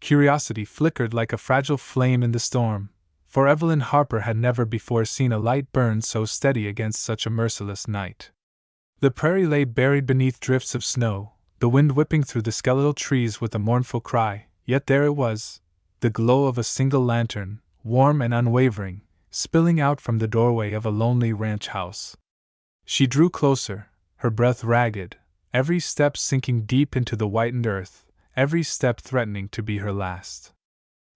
Curiosity flickered like a fragile flame in the storm, for Evelyn Harper had never before seen a light burn so steady against such a merciless night. The prairie lay buried beneath drifts of snow, the wind whipping through the skeletal trees with a mournful cry, yet there it was, the glow of a single lantern, warm and unwavering, spilling out from the doorway of a lonely ranch house. She drew closer, her breath ragged, every step sinking deep into the whitened earth, every step threatening to be her last.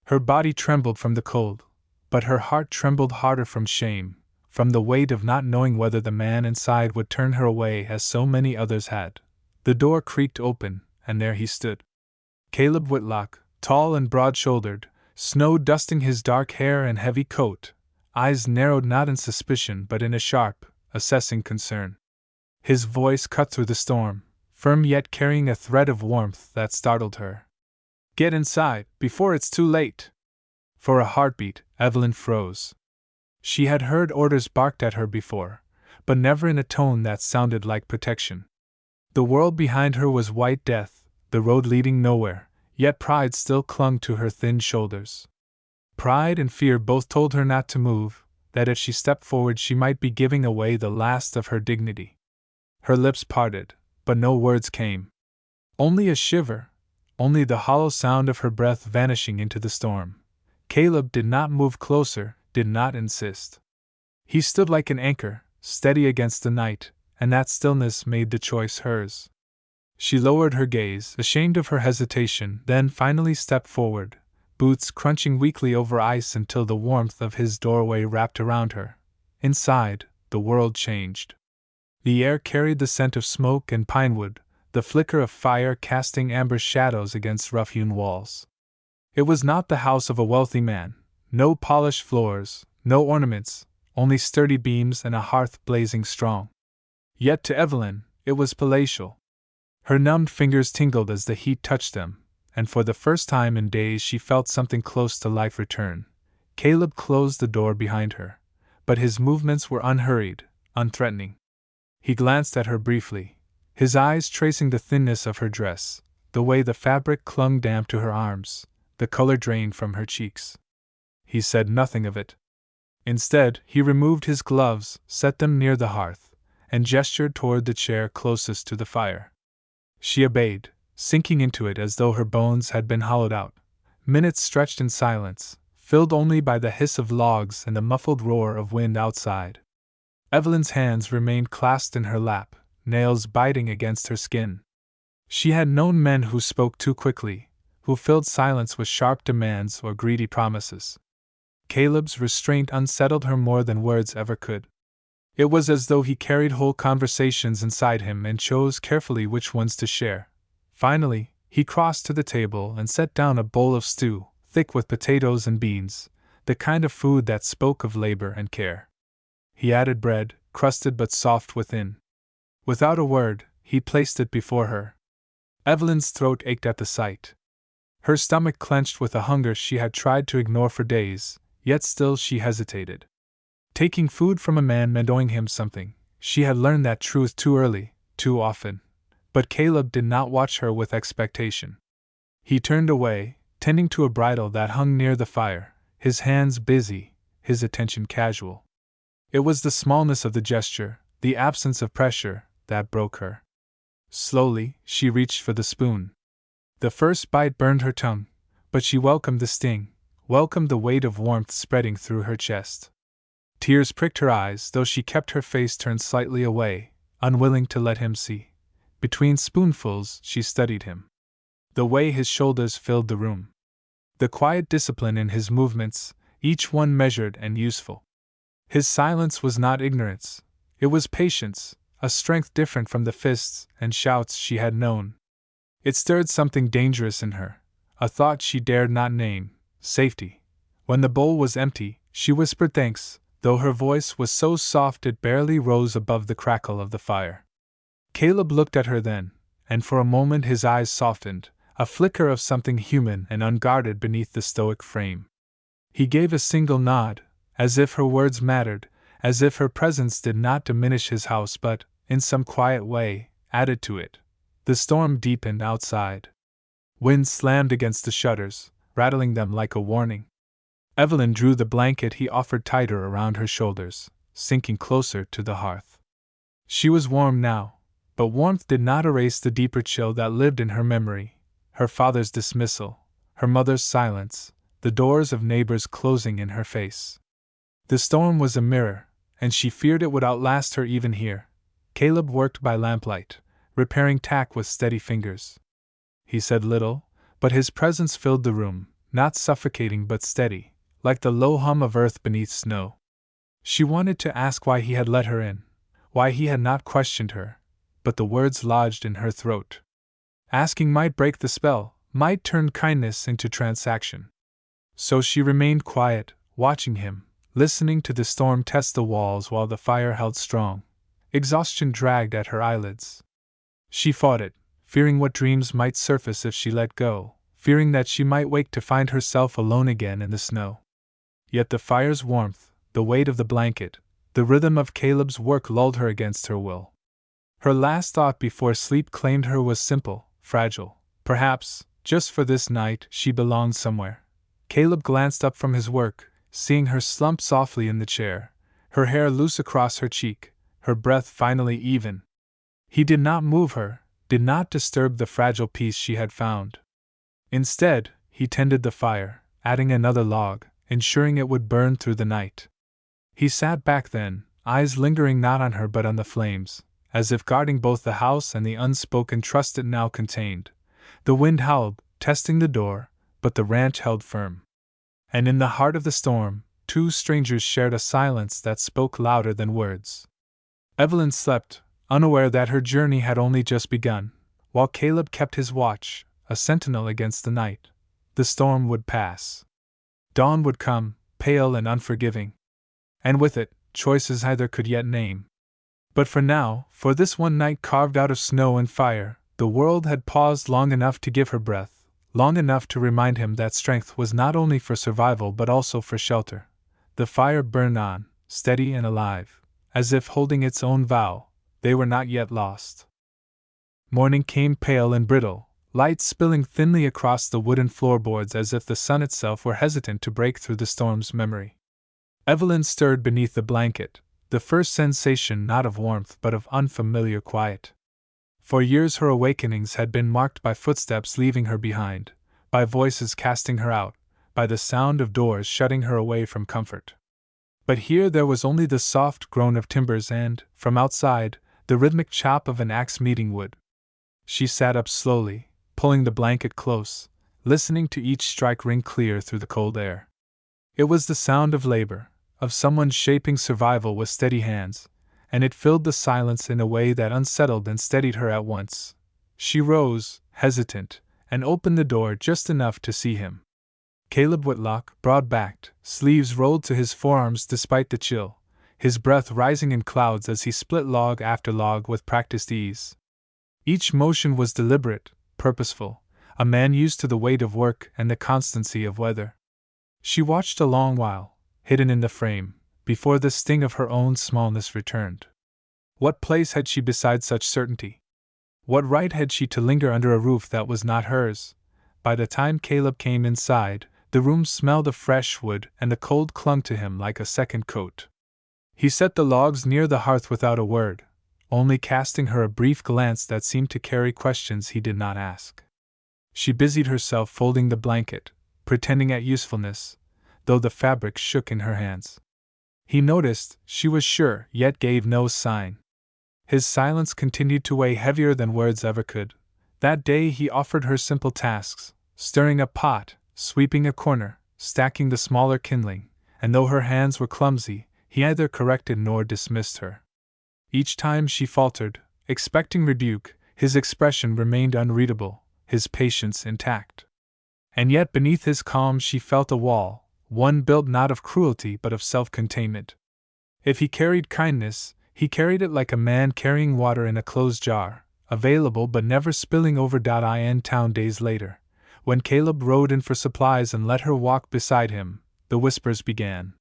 Her body trembled from the cold, but her heart trembled harder from shame, from the weight of not knowing whether the man inside would turn her away as so many others had. The door creaked open, and there he stood. Caleb Whitlock, tall and broad-shouldered, snow dusting his dark hair and heavy coat, eyes narrowed not in suspicion but in a sharp, assessing concern. His voice cut through the storm, firm yet carrying a thread of warmth that startled her. "Get inside, before it's too late!" For a heartbeat, Evelyn froze. She had heard orders barked at her before, but never in a tone that sounded like protection. The world behind her was white death, the road leading nowhere, yet pride still clung to her thin shoulders. Pride and fear both told her not to move, that if she stepped forward she might be giving away the last of her dignity. Her lips parted, but no words came. Only a shiver, only the hollow sound of her breath vanishing into the storm. Caleb did not move closer, did not insist. He stood like an anchor, steady against the night, and that stillness made the choice hers. She lowered her gaze, ashamed of her hesitation, then finally stepped forward, boots crunching weakly over ice until the warmth of his doorway wrapped around her. Inside, the world changed. The air carried the scent of smoke and pinewood, the flicker of fire casting amber shadows against rough-hewn walls. It was not the house of a wealthy man, no polished floors, no ornaments, only sturdy beams and a hearth blazing strong. Yet to Evelyn, it was palatial. Her numbed fingers tingled as the heat touched them, and for the first time in days she felt something close to life return. Caleb closed the door behind her, but his movements were unhurried, unthreatening. He glanced at her briefly, his eyes tracing the thinness of her dress, the way the fabric clung damp to her arms, the color drained from her cheeks. He said nothing of it. Instead, he removed his gloves, set them near the hearth, and gestured toward the chair closest to the fire. She obeyed, sinking into it as though her bones had been hollowed out. Minutes stretched in silence, filled only by the hiss of logs and the muffled roar of wind outside. Evelyn's hands remained clasped in her lap, nails biting against her skin. She had known men who spoke too quickly, who filled silence with sharp demands or greedy promises. Caleb's restraint unsettled her more than words ever could. It was as though he carried whole conversations inside him and chose carefully which ones to share. Finally, he crossed to the table and set down a bowl of stew, thick with potatoes and beans, the kind of food that spoke of labor and care. He added bread, crusted but soft within. Without a word, he placed it before her. Evelyn's throat ached at the sight. Her stomach clenched with a hunger she had tried to ignore for days, yet still she hesitated. Taking food from a man meant owing him something. She had learned that truth too early, too often. But Caleb did not watch her with expectation. He turned away, tending to a bridle that hung near the fire, his hands busy, his attention casual. It was the smallness of the gesture, the absence of pressure, that broke her. Slowly, she reached for the spoon. The first bite burned her tongue, but she welcomed the sting, welcomed the weight of warmth spreading through her chest. Tears pricked her eyes, though she kept her face turned slightly away, unwilling to let him see. Between spoonfuls, she studied him. The way his shoulders filled the room. The quiet discipline in his movements, each one measured and useful. His silence was not ignorance, it was patience, a strength different from the fists and shouts she had known. It stirred something dangerous in her, a thought she dared not name: safety. When the bowl was empty, she whispered thanks, though her voice was so soft it barely rose above the crackle of the fire. Caleb looked at her then, and for a moment his eyes softened, a flicker of something human and unguarded beneath the stoic frame. He gave a single nod, as if her words mattered, as if her presence did not diminish his house but, in some quiet way, added to it. The storm deepened outside. Wind slammed against the shutters, rattling them like a warning. Evelyn drew the blanket he offered tighter around her shoulders, sinking closer to the hearth. She was warm now, but warmth did not erase the deeper chill that lived in her memory: her father's dismissal, her mother's silence, the doors of neighbors closing in her face. The storm was a mirror, and she feared it would outlast her even here. Caleb worked by lamplight, repairing tack with steady fingers. He said little, but his presence filled the room, not suffocating but steady, like the low hum of earth beneath snow. She wanted to ask why he had let her in, why he had not questioned her, but the words lodged in her throat. Asking might break the spell, might turn kindness into transaction. So she remained quiet, watching him, listening to the storm test the walls while the fire held strong. Exhaustion dragged at her eyelids. She fought it, fearing what dreams might surface if she let go, fearing that she might wake to find herself alone again in the snow. Yet the fire's warmth, the weight of the blanket, the rhythm of Caleb's work lulled her against her will. Her last thought before sleep claimed her was simple, fragile. Perhaps, just for this night, she belonged somewhere. Caleb glanced up from his work, seeing her slump softly in the chair, her hair loose across her cheek, her breath finally even. He did not move her, did not disturb the fragile peace she had found. Instead, he tended the fire, adding another log, ensuring it would burn through the night. He sat back then, eyes lingering not on her but on the flames, as if guarding both the house and the unspoken trust it now contained. The wind howled, testing the door, but the ranch held firm. And in the heart of the storm, two strangers shared a silence that spoke louder than words. Evelyn slept, unaware that her journey had only just begun, while Caleb kept his watch, a sentinel against the night. The storm would pass. Dawn would come, pale and unforgiving. And with it, choices either could yet name. But for now, for this one night carved out of snow and fire, the world had paused long enough to give her breath, long enough to remind him that strength was not only for survival but also for shelter. The fire burned on, steady and alive, as if holding its own vow. They were not yet lost. Morning came pale and brittle, light spilling thinly across the wooden floorboards as if the sun itself were hesitant to break through the storm's memory. Evelyn stirred beneath the blanket, the first sensation not of warmth but of unfamiliar quiet. For years her awakenings had been marked by footsteps leaving her behind, by voices casting her out, by the sound of doors shutting her away from comfort. But here there was only the soft groan of timbers and, from outside, the rhythmic chop of an axe meeting wood. She sat up slowly, pulling the blanket close, listening to each strike ring clear through the cold air. It was the sound of labor, of someone shaping survival with steady hands, and it filled the silence in a way that unsettled and steadied her at once. She rose, hesitant, and opened the door just enough to see him. Caleb Whitlock, broad-backed, sleeves rolled to his forearms despite the chill, his breath rising in clouds as he split log after log with practiced ease. Each motion was deliberate, purposeful, a man used to the weight of work and the constancy of weather. She watched a long while, hidden in the frame, before the sting of her own smallness returned. What place had she beside such certainty? What right had she to linger under a roof that was not hers? By the time Caleb came inside, the room smelled of fresh wood and the cold clung to him like a second coat. He set the logs near the hearth without a word, only casting her a brief glance that seemed to carry questions he did not ask. She busied herself folding the blanket, pretending at usefulness, though the fabric shook in her hands. He noticed, she was sure, yet gave no sign. His silence continued to weigh heavier than words ever could. That day he offered her simple tasks, stirring a pot, sweeping a corner, stacking the smaller kindling, and though her hands were clumsy, he neither corrected nor dismissed her. Each time she faltered, expecting rebuke, his expression remained unreadable, his patience intact. And yet beneath his calm she felt a wall, one built not of cruelty but of self-containment. If he carried kindness, he carried it like a man carrying water in a closed jar, available but never spilling over. In town days later, when Caleb rode in for supplies and let her walk beside him, the whispers began.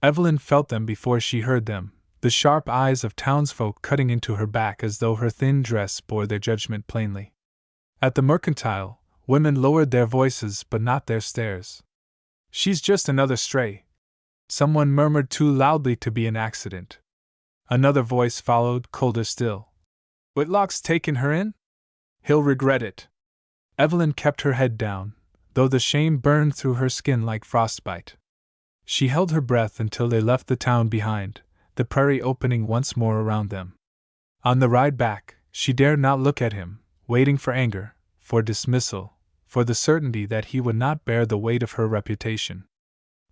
Evelyn felt them before she heard them, the sharp eyes of townsfolk cutting into her back as though her thin dress bore their judgment plainly. At the mercantile, Women lowered their voices but not their stares. "She's just another stray," someone murmured too loudly to be an accident. Another voice followed, colder still. "Whitlock's taken her in? He'll regret it." Evelyn kept her head down, though the shame burned through her skin like frostbite. She held her breath until they left the town behind, the prairie opening once more around them. On the ride back, she dared not look at him, waiting for anger, for dismissal, for the certainty that he would not bear the weight of her reputation.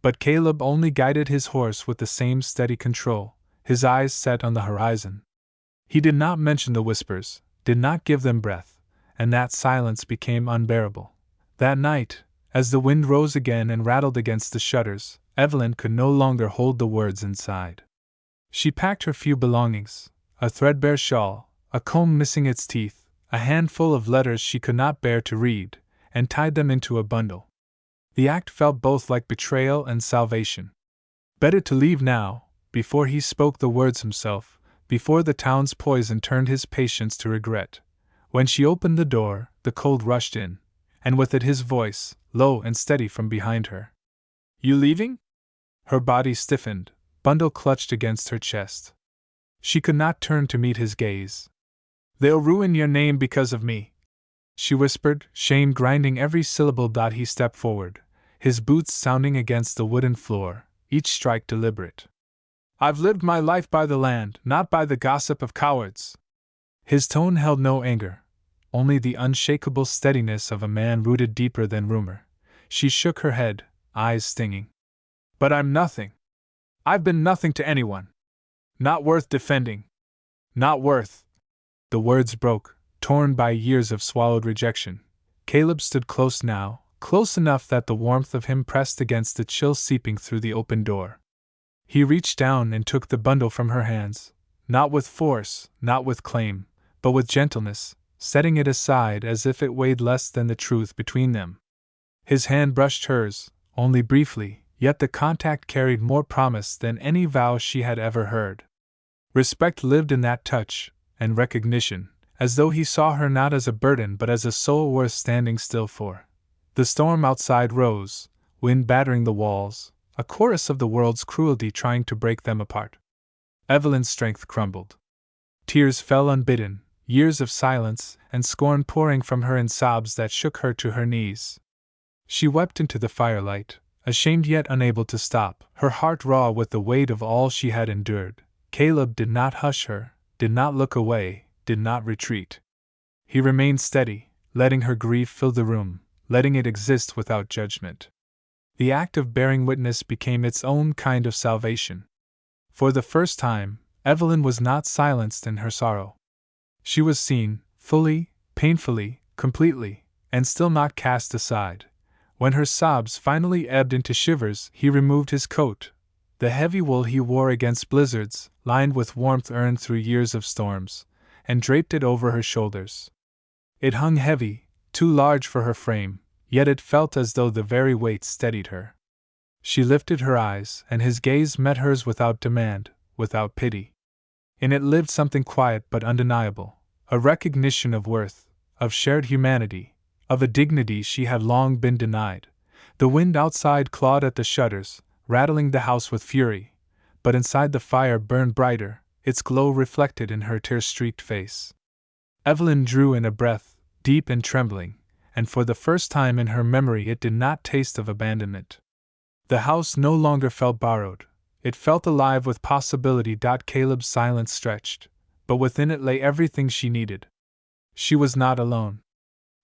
But Caleb only guided his horse with the same steady control, his eyes set on the horizon. He did not mention the whispers, did not give them breath, and that silence became unbearable. That night, as the wind rose again and rattled against the shutters, Evelyn could no longer hold the words inside. She packed her few belongings, a threadbare shawl, a comb missing its teeth, a handful of letters she could not bear to read, and tied them into a bundle. The act felt both like betrayal and salvation. Better to leave now, before he spoke the words himself, before the town's poison turned his patience to regret. When she opened the door, the cold rushed in, and with it his voice, low and steady from behind her. "You leaving?" Her body stiffened, bundle clutched against her chest. She could not turn to meet his gaze. "They'll ruin your name because of me," she whispered, shame grinding every syllable. He stepped forward, his boots sounding against the wooden floor, each strike deliberate. "I've lived my life by the land, not by the gossip of cowards." His tone held no anger, only the unshakable steadiness of a man rooted deeper than rumor. She shook her head, eyes stinging. "But I'm nothing. I've been nothing to anyone. Not worth defending. Not worth." The words broke, torn by years of swallowed rejection. Caleb stood close now, close enough that the warmth of him pressed against the chill seeping through the open door. He reached down and took the bundle from her hands, not with force, not with claim, but with gentleness, setting it aside as if it weighed less than the truth between them. His hand brushed hers, only briefly, yet the contact carried more promise than any vow she had ever heard. Respect lived in that touch, and recognition, as though he saw her not as a burden but as a soul worth standing still for. The storm outside rose, wind battering the walls, a chorus of the world's cruelty trying to break them apart. Evelyn's strength crumbled. Tears fell unbidden, years of silence and scorn pouring from her in sobs that shook her to her knees. She wept into the firelight, ashamed yet unable to stop, her heart raw with the weight of all she had endured. Caleb did not hush her, did not look away, did not retreat. He remained steady, letting her grief fill the room, letting it exist without judgment. The act of bearing witness became its own kind of salvation. For the first time, Evelyn was not silenced in her sorrow. She was seen, fully, painfully, completely, and still not cast aside. When her sobs finally ebbed into shivers, he removed his coat, the heavy wool he wore against blizzards, lined with warmth earned through years of storms, and draped it over her shoulders. It hung heavy, too large for her frame, yet it felt as though the very weight steadied her. She lifted her eyes, and his gaze met hers without demand, without pity. In it lived something quiet but undeniable, a recognition of worth, of shared humanity, of a dignity she had long been denied. The wind outside clawed at the shutters, rattling the house with fury, but inside the fire burned brighter, its glow reflected in her tear-streaked face. Evelyn drew in a breath, deep and trembling, and for the first time in her memory it did not taste of abandonment. The house no longer felt borrowed, it felt alive with possibility. Caleb's silence stretched, but within it lay everything she needed. She was not alone.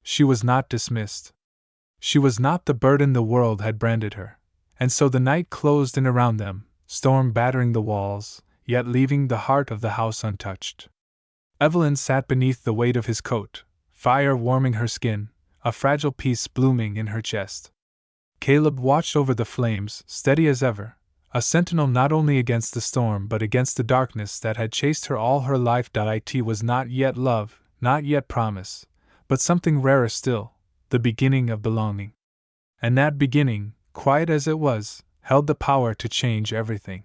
She was not dismissed. She was not the burden the world had branded her. And so the night closed in around them, storm battering the walls, yet leaving the heart of the house untouched. Evelyn sat beneath the weight of his coat, fire warming her skin, a fragile peace blooming in her chest. Caleb watched over the flames, steady as ever, a sentinel not only against the storm but against the darkness that had chased her all her life. It was not yet love, not yet promise, but something rarer still, the beginning of belonging. And that beginning, quiet as it was, held the power to change everything.